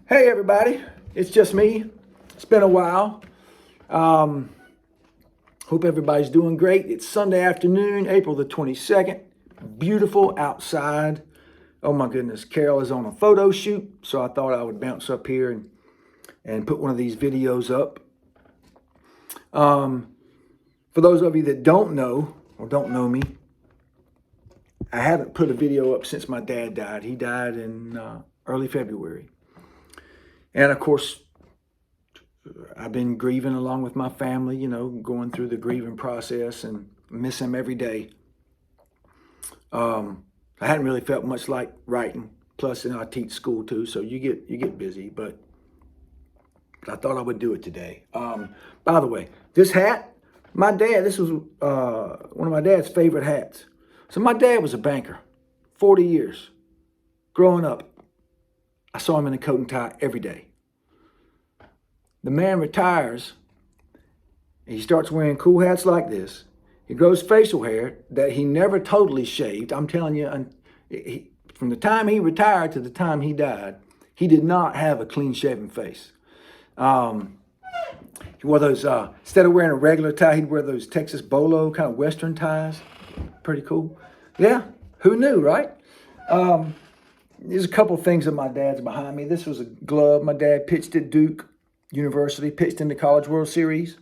Hey everybody, it's just me. It's been a while. Um, Hope everybody's doing great. It's Sunday afternoon, April the 22nd. Beautiful outside. Oh my goodness, Carol is on a photo shoot, so I thought I would bounce up here and put one of these videos up. Um, for those of you that don't know or don't know me, I haven't put a video up since my dad died. He died in early February. And of course, I've been grieving along with my family, going through the grieving process and miss him every day. I hadn't really felt much like writing. Plus, I teach school too, so you get busy. But I thought I would do it today. By the way, this hat, this was one of my dad's favorite hats. So my dad was a banker, 40 years. Growing up, I saw him in a coat and tie every day. The man retires. He starts wearing cool hats like this. He grows facial hair that he never totally shaved. I'm telling you, from the time he retired to the time he died, he did not have a clean-shaven face. He wore those, instead of wearing a regular tie, he'd wear those Texas Bolo kind of Western ties. Pretty cool. Yeah, who knew, right? There's a couple things of my dad's behind me. This was a glove my dad pitched at Duke University, pitched in the College World Series.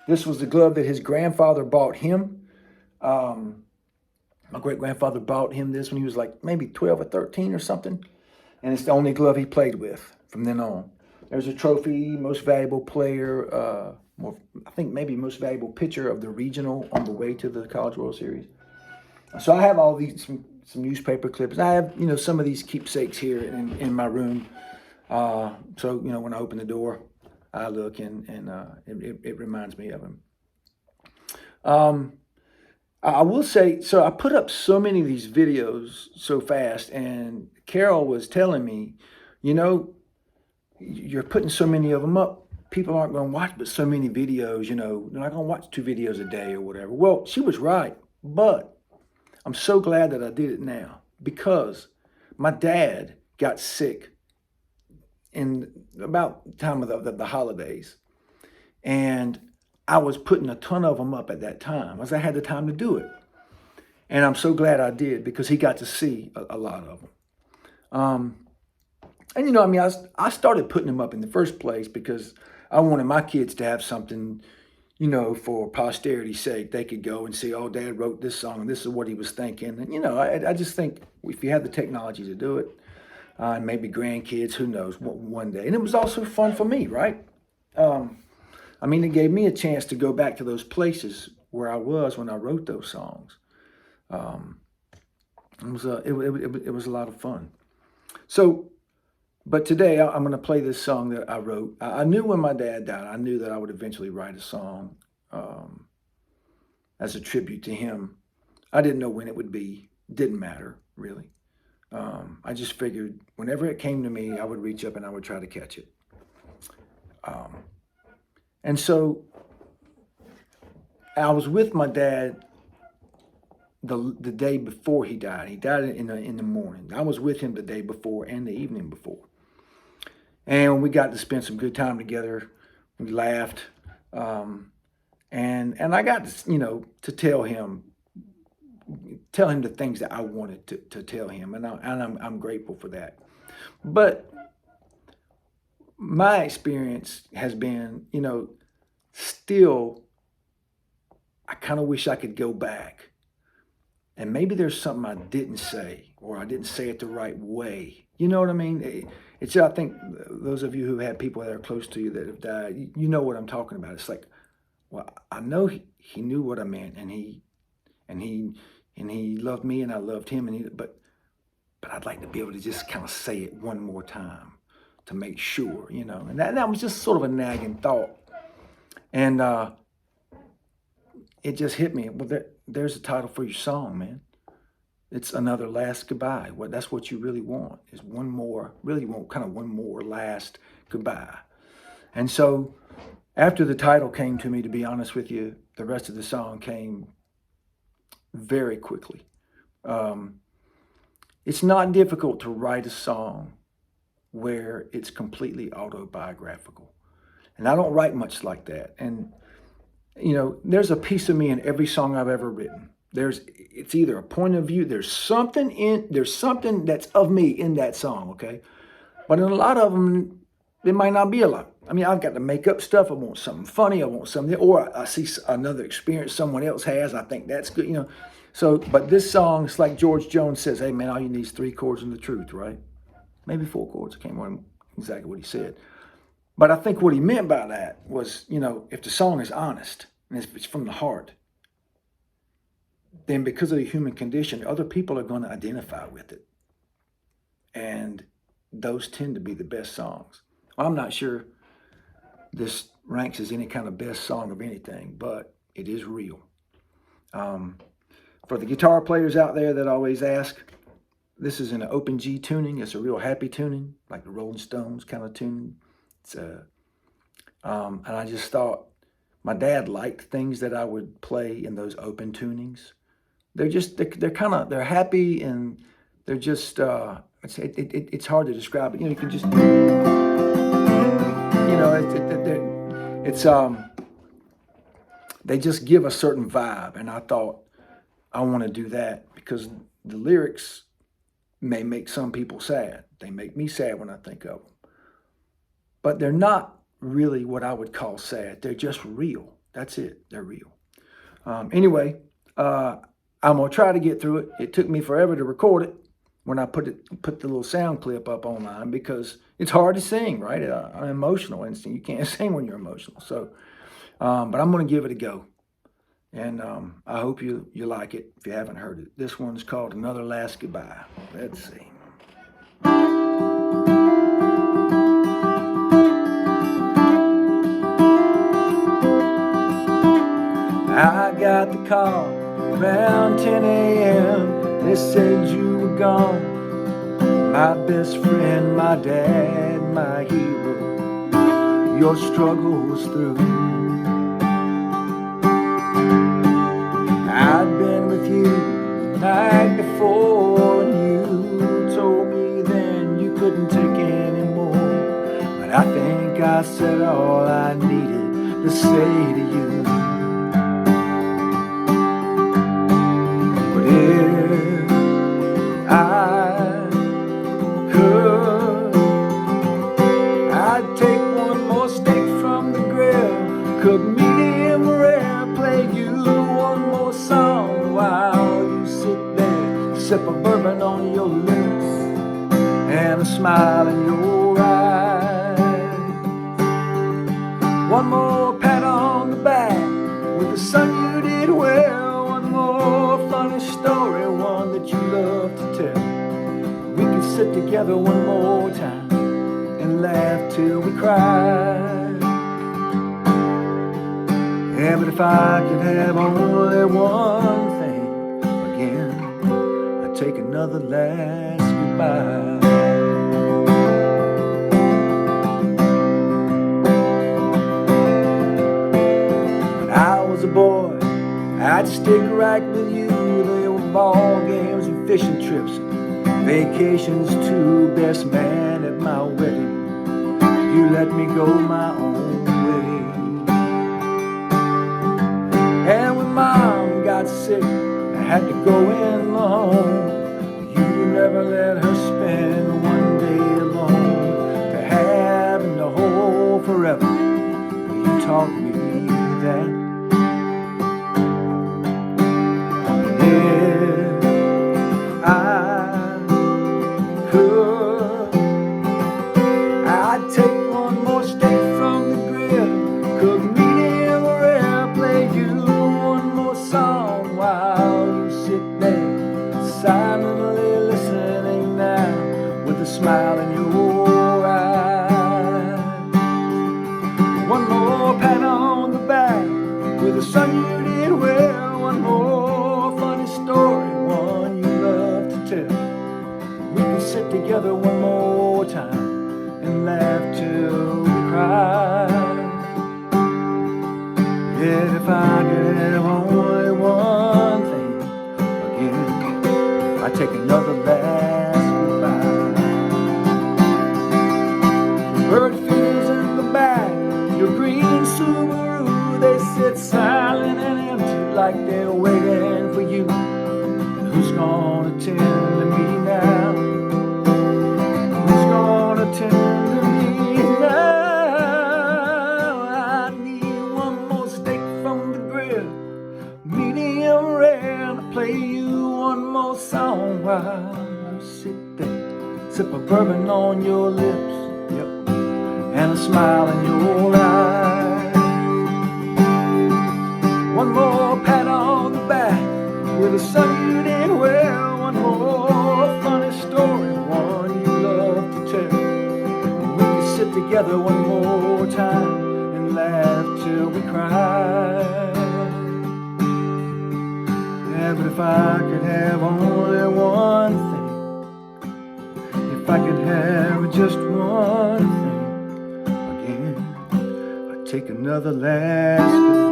This was the glove that his grandfather bought him. My great-grandfather bought him this when he was like maybe 12 or 13 or something. And it's the only glove he played with from then on. There's a trophy, most valuable player, I think maybe most valuable pitcher of the regional on the way to the College World Series. So I have all these, some newspaper clips. I have, some of these keepsakes here in my room. So, when I open the door, I look and it reminds me of him. I will say, so I put up so many of these videos so fast, and Carol was telling me, you're putting so many of them up, people aren't going to watch but so many videos, they're not going to watch 2 videos a day or whatever. Well, she was right, but I'm so glad that I did it now because my dad got sick in about the time of the holidays. And I was putting a ton of them up at that time as I had the time to do it. And I'm so glad I did because he got to see a lot of them. I started putting them up in the first place because I wanted my kids to have something, for posterity's sake. They could go and see, oh, Dad wrote this song, and this is what he was thinking. And, I just think if you have the technology to do it, and maybe grandkids, who knows, one day. And it was also fun for me, right? It gave me a chance to go back to those places where I was when I wrote those songs. It was a lot of fun. So, but today I'm going to play this song that I wrote. I knew when my dad died, I knew that I would eventually write a song as a tribute to him. I didn't know when it would be. Didn't matter, really. I just figured whenever it came to me, I would reach up and I would try to catch it. And so I was with my dad the day before he died. He died in the morning. I was with him the day before and the evening before. And we got to spend some good time together. We laughed. And I got to tell him the things that I wanted to tell him. And I'm grateful for that. But my experience has been, still, I kind of wish I could go back. And maybe there's something I didn't say, or I didn't say it the right way. You know what I mean? I think those of you who have people that are close to you that have died, you know what I'm talking about. It's like, well, I know he knew what I meant, and he loved me, and I loved him, but I'd like to be able to just kind of say it one more time to make sure, and that was just sort of a nagging thought. And it just hit me. Well, there's a title for your song, man. It's Another Last Goodbye. That's what you really want, is one more, really want kind of one more last goodbye. And so after the title came to me, to be honest with you, the rest of the song came very quickly. It's not difficult to write a song where it's completely autobiographical. And I don't write much like that. And, you know, there's a piece of me in every song I've ever written. It's either a point of view, there's something that's of me in that song, okay? But in a lot of them, there might not be a lot. I mean, I've got to make up stuff. I want something funny. I want something, or I see another experience someone else has. I think that's good, you know. So, but this song, it's like George Jones says, hey man, all you need is 3 chords and the truth, right? Maybe 4 chords. I can't remember exactly what he said. But I think what he meant by that was, you know, if the song is honest and if it's from the heart, then because of the human condition, other people are going to identify with it. And those tend to be the best songs. Well, I'm not sure this ranks as any kind of best song of anything, but it is real. For the guitar players out there that always ask, this is in an open G tuning. It's a real happy tuning, like the Rolling Stones kind of tuning. It's and I just thought my dad liked things that I would play in those open tunings. They're happy, and they're just it's hard to describe it. You know, you can just, you know, they just give a certain vibe, and I thought I want to do that because the lyrics may make some people sad. They make me sad when I think of them, but they're not really what I would call sad. They're just real. That's it. They're real. Anyway, I'm gonna try to get through it. It took me forever to record it when I put the little sound clip up online because it's hard to sing, right? I'm emotional, and you can't sing when you're emotional. So, but I'm gonna give it a go, and I hope you like it if you haven't heard it. This one's called Another Last Goodbye. Let's see. I got the call around 10 a.m. They said you were gone. My best friend, my dad, my hero. Your struggle was through. I'd been with you the night before, and you told me then you couldn't take anymore. But I think I said all I needed to say to you. If I could, I'd take one more steak from the grill, cook medium rare, play you one more song while you sit there, sip a bourbon on your lips and a smile in your eyes. One more pat on the back with the son you did well. Funny story, one that you love to tell. We can sit together one more time and laugh till we cry. Yeah, but if I could have only one thing again, I'd take another last goodbye. When I was a boy, I'd stick right with you. There were ball games and fishing trips, vacations too. Best man at my wedding, you let me go my own way. And when mom got sick, I had to go in alone. You never let her spend one day alone. To have in the whole forever, you taught me that. If I could, I'd take one more steak from the grill, cook medium rare, play you one more song while you sit there, silently listening now, with a smile in your eyes. One more pat on the back with a son you did well. One more funny story, one you love to tell. We can sit together one more time and laugh till we cry. Yet if I could have only one thing again, I'd take another last goodbye. bird feeders in the back, your green Subaru, they sit silent and empty like they're waiting for you. And who's gonna tend to me now? Who's gonna tend to me now? I need one more steak from the grill, medium rare, to play you one more song while you sit there, sip a bourbon on your lips, yep, and a smile in your eyes. One more pat on the back with a son you did well. One more funny story, one you love to tell. We can sit together one more time and laugh till we cry. Yeah, but if I could have only one thing, if I could have just one thing again, I'd take another last